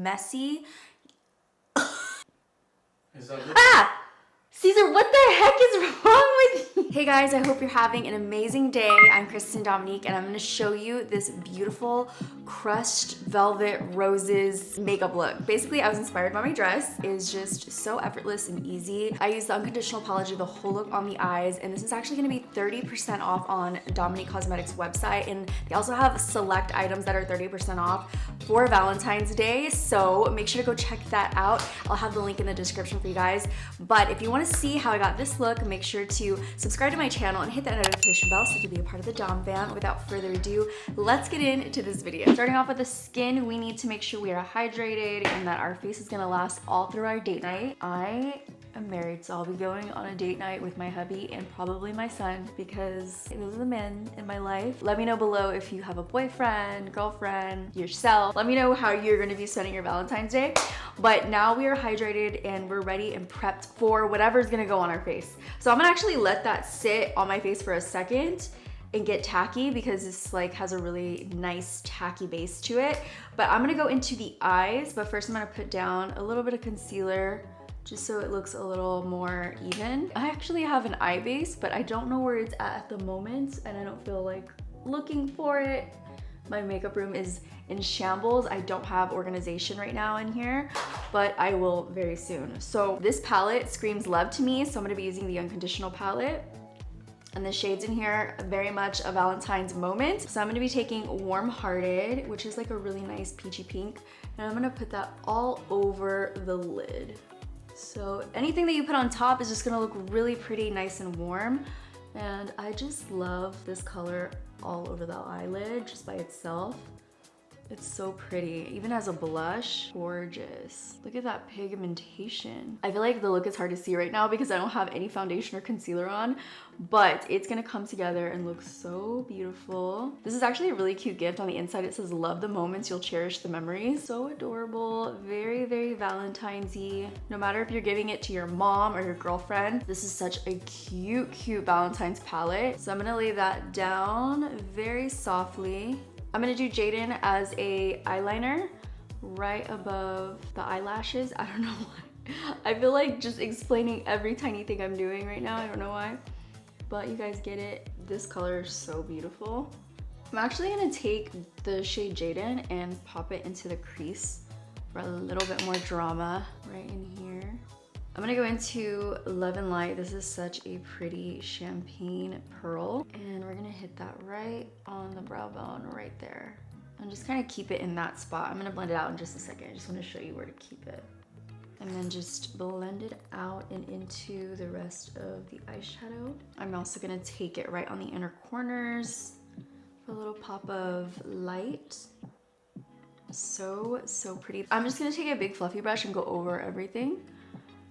messy. Is that good? Ah! Caesar, what the heck is wrong with you? Hey guys, I hope you're having an amazing day. I'm Christen Dominique and I'm gonna show you this beautiful crushed velvet roses makeup look. Basically, I was inspired by my dress. It is just so effortless and easy. I used the Unconditional Palette to do the whole look on the eyes, and this is actually gonna be 30% off on Dominique Cosmetics website, and they also have select items that are 30% off for Valentine's Day, so make sure to go check that out. I'll have the link in the description for you guys. But if you want to see how I got this look, make sure to subscribe to my channel and hit that notification bell so you can be a part of the Dom fam. Without further ado, let's get into this video. Starting off with the skin, we need to make sure we are hydrated and that our face is gonna last all through our date night. I am married, so I'll be going on a date night with my hubby and probably my son because those are the men in my life. Let me know below if you have a boyfriend, girlfriend, yourself. Let me know how you're gonna be spending your Valentine's Day. But now we are hydrated and we're ready and prepped for whatever's gonna go on our face. So I'm gonna actually let that sit on my face for a second and get tacky because this like has a really nice tacky base to it. But I'm gonna go into the eyes, but first I'm gonna put down a little bit of concealer just so it looks a little more even. I actually have an eye base, but I don't know where it's at the moment and I don't feel like looking for it. My makeup room is in shambles. I don't have organization right now in here, but I will very soon. So this palette screams love to me, so I'm gonna be using the Unconditional Palette. And the shades in here are very much a Valentine's moment. So I'm gonna be taking Warm Hearted, which is like a really nice peachy pink, and I'm gonna put that all over the lid. So anything that you put on top is just gonna look really pretty, nice and warm. And I just love this color all over the eyelid just by itself. It's so pretty, even as a blush, gorgeous. Look at that pigmentation. I feel like the look is hard to see right now because I don't have any foundation or concealer on, but it's gonna come together and look so beautiful. This is actually a really cute gift. On the inside it says, love the moments, you'll cherish the memories. So adorable, very, very Valentine's-y. No matter if you're giving it to your mom or your girlfriend, this is such a cute, cute Valentine's palette. So I'm gonna lay that down very softly. I'm gonna do Jaden as a eyeliner right above the eyelashes. I don't know why. I feel like just explaining every tiny thing I'm doing right now. I don't know why, but you guys get it. This color is so beautiful. I'm actually gonna take the shade Jaden and pop it into the crease for a little bit more drama right in here. I'm gonna go into Love and Light. This is such a pretty champagne pearl. And we're gonna hit that right on the brow bone right there. And just kind of keep it in that spot. I'm gonna blend it out in just a second. I just wanna show you where to keep it. And then just blend it out and into the rest of the eyeshadow. I'm also gonna take it right on the inner corners for a little pop of light. So, so pretty. I'm just gonna take a big fluffy brush and go over everything,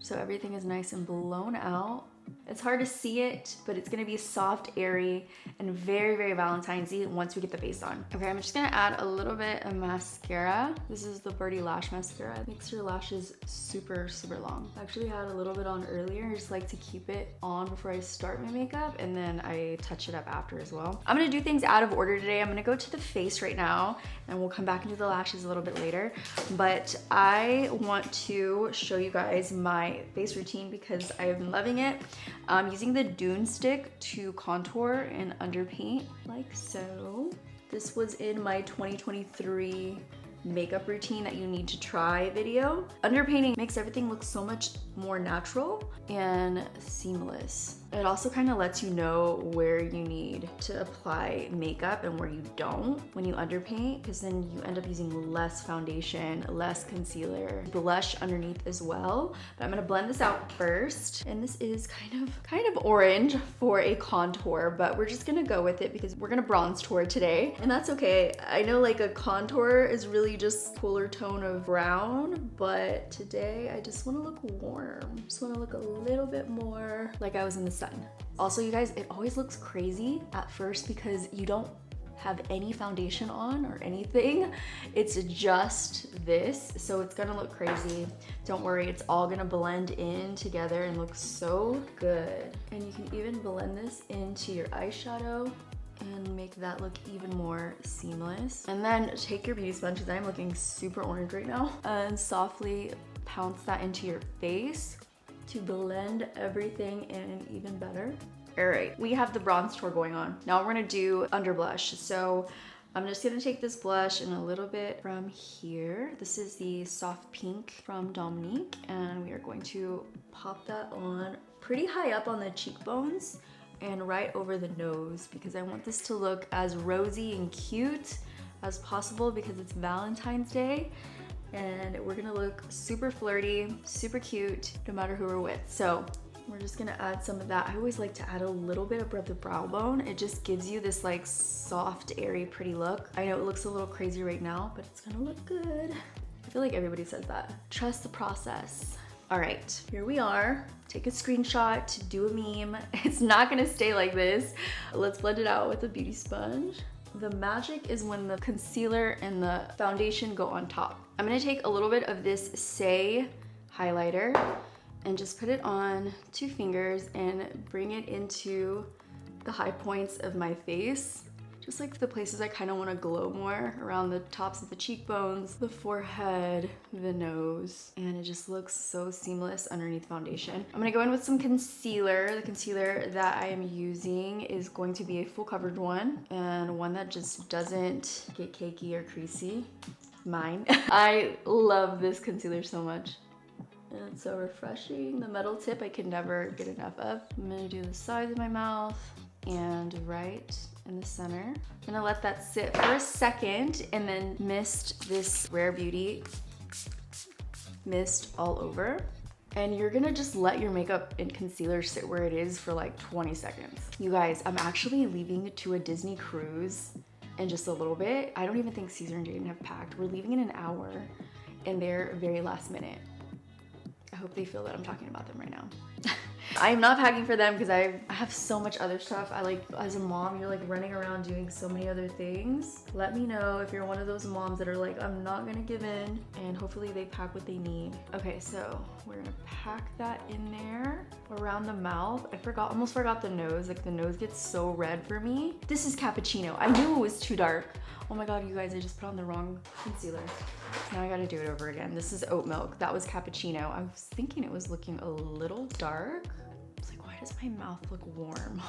so everything is nice and blown out. It's hard to see it, but it's gonna be soft, airy, and very, very Valentine's-y once we get the base on. Okay, I'm just gonna add a little bit of mascara. This is the Birdie Lash Mascara. It makes your lashes super, super long. I actually had a little bit on earlier. I just like to keep it on before I start my makeup, and then I touch it up after as well. I'm gonna do things out of order today. I'm gonna go to the face right now, and we'll come back into the lashes a little bit later. But I want to show you guys my face routine because I've been loving it. I'm using the DreamStick to contour and underpaint like so. This was in my 2023 makeup routine that you need to try video. Underpainting makes everything look so much more natural and seamless. It also kind of lets you know where you need to apply makeup and where you don't when you underpaint, because then you end up using less foundation, less concealer, blush underneath as well. But I'm gonna blend this out first, and this is kind of orange for a contour, but we're just gonna go with it because we're gonna bronze tour today, and that's okay. I know like a contour is really just cooler tone of brown, but today I just want to look warm. Just want to look a little bit more like I was in the sun. Also, you guys, it always looks crazy at first because you don't have any foundation on or anything. It's just this, so it's gonna look crazy. Don't worry, it's all gonna blend in together and look so good. And you can even blend this into your eyeshadow and make that look even more seamless. And then take your beauty sponge, because I'm looking super orange right now, and softly pounce that into your face to blend everything in even better. All right, we have the bronze tour going on. Now we're gonna do under blush. So I'm just gonna take this blush and a little bit from here. This is the soft pink from Dominique, and we are going to pop that on pretty high up on the cheekbones and right over the nose, because I want this to look as rosy and cute as possible because it's Valentine's Day. And we're gonna look super flirty, super cute, no matter who we're with. So we're just gonna add some of that. I always like to add a little bit above the brow bone. It just gives you this like soft, airy, pretty look. I know it looks a little crazy right now, but it's gonna look good. I feel like everybody says that. Trust the process. All right, here we are. Take a screenshot, do a meme. It's not gonna stay like this. Let's blend it out with a beauty sponge. The magic is when the concealer and the foundation go on top. I'm gonna take a little bit of this Saie highlighter and just put it on 2 fingers and bring it into the high points of my face. Just like the places I kind of want to glow more, around the tops of the cheekbones, the forehead, the nose, and it just looks so seamless underneath foundation. I'm gonna go in with some concealer. The concealer that I am using is going to be a full coverage one, and one that just doesn't get cakey or creasy. Mine. I love this concealer so much. And it's so refreshing. The metal tip I can never get enough of. I'm gonna do the sides of my mouth and right in the center. I'm gonna let that sit for a second and then mist this Rare Beauty mist all over. And you're gonna just let your makeup and concealer sit where it is for like 20 seconds. You guys, I'm actually leaving to a Disney cruise in just a little bit. I don't even think Caesar and Jaden have packed. We're leaving in an hour and they're very last minute. I hope they feel that I'm talking about them right now. I am not packing for them because I have so much other stuff. I like, as a mom, you're like running around doing so many other things. Let me know if you're one of those moms that are like, I'm not gonna give in, and hopefully they pack what they need. Okay, so we're gonna pack that in there around the mouth. Almost forgot the nose. Like the nose gets so red for me. This is Cappuccino. I knew it was too dark. Oh my God, you guys, I just put on the wrong concealer. Now I gotta do it over again. This is oat milk. That was Cappuccino. I was thinking it was looking a little dark. I was like, why does my mouth look warm?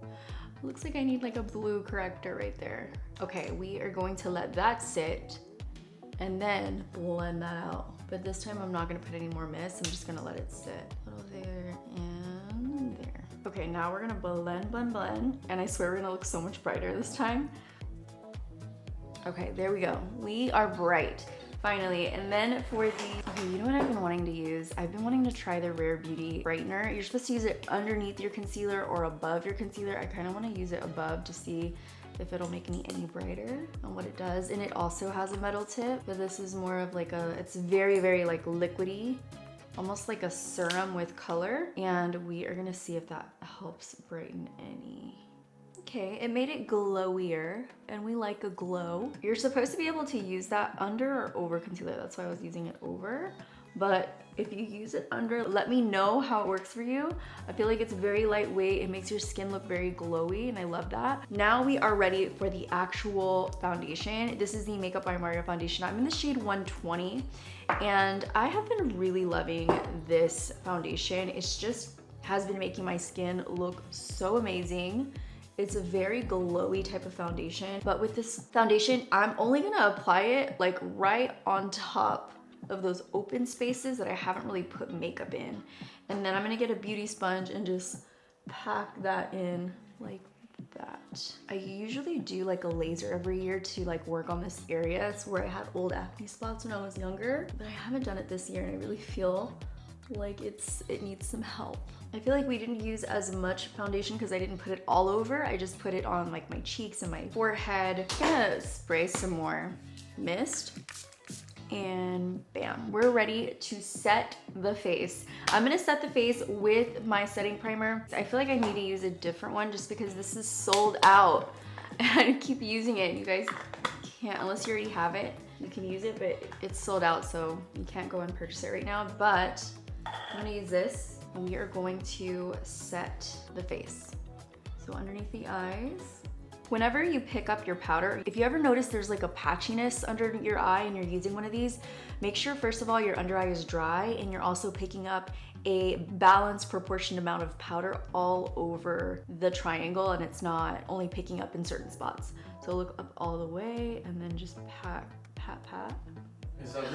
It looks like I need like a blue corrector right there. Okay, we are going to let that sit and then blend that out. But this time I'm not gonna put any more mist. I'm just gonna let it sit. A little there and there. Okay, now we're gonna blend, blend, blend. And I swear we're gonna look so much brighter this time. Okay, there we go. We are bright. Finally, and then for the, okay, you know what I've been wanting to use? I've been wanting to try the Rare Beauty brightener. You're supposed to use it underneath your concealer or above your concealer. I kind of want to use it above to see if it'll make me any brighter and what it does. And it also has a metal tip, but this is more of like a, it's very, very like liquidy, almost like a serum with color. And we are gonna see if that helps brighten any. Okay, it made it glowier, and we like a glow. You're supposed to be able to use that under or over concealer. That's why I was using it over. But if you use it under, let me know how it works for you. I feel like it's very lightweight. It makes your skin look very glowy, and I love that. Now we are ready for the actual foundation. This is the Makeup by Mario foundation. I'm in the shade 120, and I have been really loving this foundation. It's just has been making my skin look so amazing. It's a very glowy type of foundation, but with this foundation, I'm only gonna apply it like right on top of those open spaces that I haven't really put makeup in. And then I'm gonna get a beauty sponge and just pack that in like that. I usually do like a laser every year to like work on this area. It's where I had old acne spots when I was younger, but I haven't done it this year and I really feel like it needs some help. I feel like we didn't use as much foundation because I didn't put it all over. I just put it on like my cheeks and my forehead. I'm gonna spray some more mist and bam, we're ready to set the face. I'm gonna set the face with my setting primer. I feel like I need to use a different one just because this is sold out and I keep using it. You guys can't, unless you already have it, you can use it, but it's sold out, so you can't go and purchase it right now. But I'm gonna use this. And we are going to set the face. So underneath the eyes, Whenever you pick up your powder, if you ever notice there's like a patchiness under your eye and you're using one of these, make sure first of all your under eye is dry and you're also picking up a balanced proportioned amount of powder all over the triangle and it's not only picking up in certain spots. So look up all the way and then just pat, pat, pat.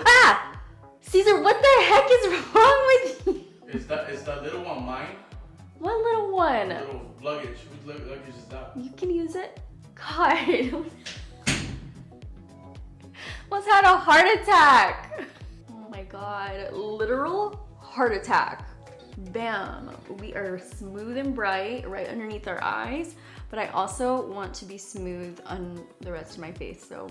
Ah! Caesar, what the heck is wrong with you? Is that little one mine? What little one? Little luggage. Whose luggage is that? You can use it. God. Almost had a heart attack. Oh my God. Literal heart attack. Bam. We are smooth and bright right underneath our eyes, but I also want to be smooth on the rest of my face. So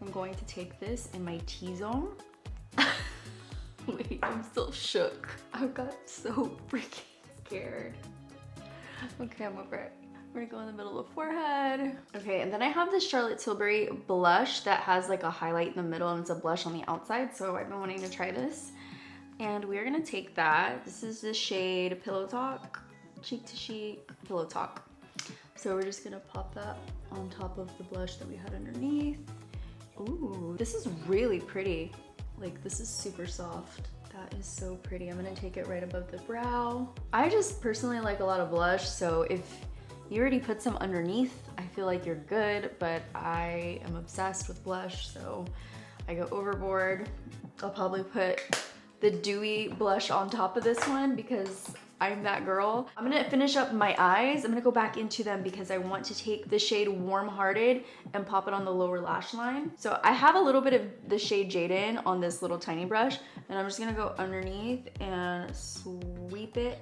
I'm going to take this in my T-zone. Wait, I'm still shook. I got so freaking scared. Okay, I'm over it. We're gonna go in the middle of the forehead. Okay, and then I have this Charlotte Tilbury blush that has like a highlight in the middle and it's a blush on the outside. So I've been wanting to try this. And we're gonna take that. This is the shade Pillow Talk, Cheek to Cheek, Pillow Talk. So we're just gonna pop that on top of the blush that we had underneath. Ooh, this is really pretty. Like this is super soft. That is so pretty. I'm gonna take it right above the brow. I just personally like a lot of blush, so if you already put some underneath, I feel like you're good, but I am obsessed with blush, so I go overboard. I'll probably put the Dewy blush on top of this one because I'm that girl. I'm gonna finish up my eyes. I'm gonna go back into them because I want to take the shade Warm Hearted and pop it on the lower lash line. So I have a little bit of the shade Jaden on this little tiny brush and I'm just gonna go underneath and sweep it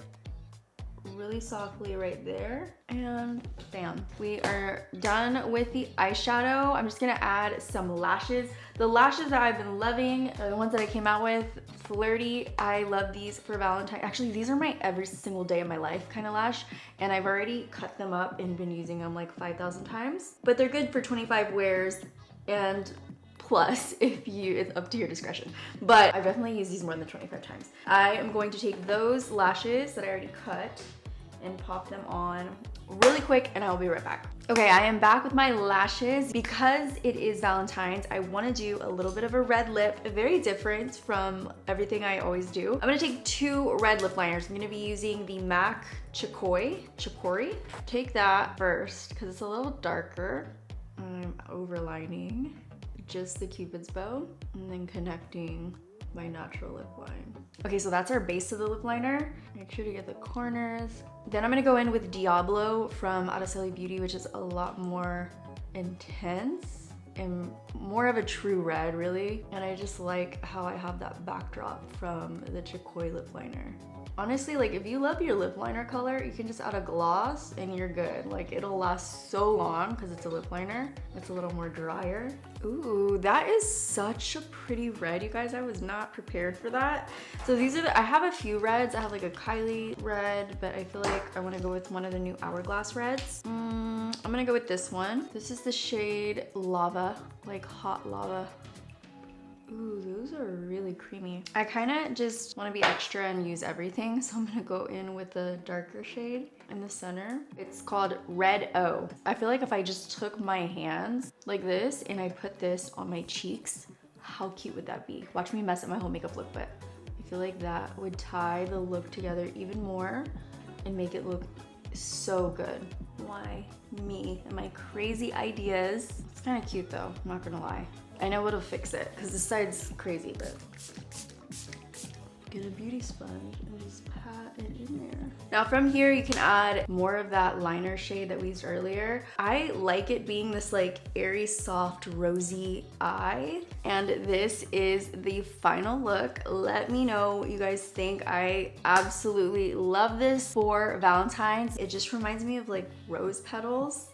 really softly right there, and bam. We are done with the eyeshadow. I'm just gonna add some lashes. The lashes that I've been loving are the ones that I came out with, Flirty. I love these for Valentine. Actually, these are my every single day of my life kind of lash, and I've already cut them up and been using them like 5,000 times. But they're good for 25 wears and plus if you, it's up to your discretion. But I've definitely used these more than 25 times. I am going to take those lashes that I already cut and pop them on really quick and I'll be right back. Okay, I am back with my lashes. Because it is Valentine's, I wanna do a little bit of a red lip, very different from everything I always do. I'm gonna take 2 red lip liners. I'm gonna be using the MAC Chicory. Take that first because it's a little darker. I'm overlining just the Cupid's bow and then connecting my natural lip line. Okay, so that's our base of the lip liner. Make sure to get the corners. Then I'm gonna go in with Diablo from Saie Beauty, which is a lot more intense and more of a true red, really. And I just like how I have that backdrop from the Chicory lip liner. Honestly, like if you love your lip liner color, you can just add a gloss and you're good. Like it'll last so long because it's a lip liner. It's a little more drier. Ooh, that is such a pretty red, you guys. I was not prepared for that. So these are I have a few reds. I have like a Kylie red, but I feel like I want to go with one of the new Hourglass reds. I'm gonna go with this one. This is the shade Lava, like hot lava. Ooh, those are really creamy. I kind of just want to be extra and use everything, so I'm gonna go in with the darker shade in the center. It's called Red O. I feel like if I just took my hands like this and I put this on my cheeks, how cute would that be? Watch me mess up my whole makeup look, but I feel like that would tie the look together even more and make it look so good. Why me and my crazy ideas? It's kind of cute though, I'm not gonna lie. I know what'll fix it because this side's crazy, but get a beauty sponge and just pat it in there. Now from here, you can add more of that liner shade that we used earlier. I like it being this like airy, soft, rosy eye. And this is the final look. Let me know what you guys think. I absolutely love this for Valentine's. It just reminds me of like rose petals,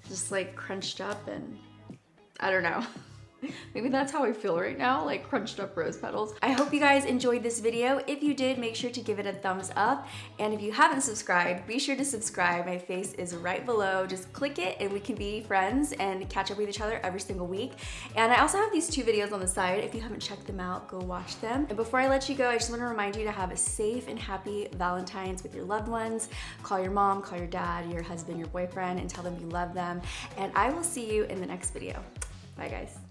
just like crunched up, and I don't know. Maybe that's how I feel right now, like crunched up rose petals. I hope you guys enjoyed this video. If you did, make sure to give it a thumbs up. And if you haven't subscribed, be sure to subscribe. My face is right below. Just click it and we can be friends and catch up with each other every single week. And I also have these 2 videos on the side. If you haven't checked them out, go watch them. And before I let you go, I just want to remind you to have a safe and happy Valentine's with your loved ones. Call your mom, call your dad, your husband, your boyfriend, and tell them you love them. And I will see you in the next video. Bye guys.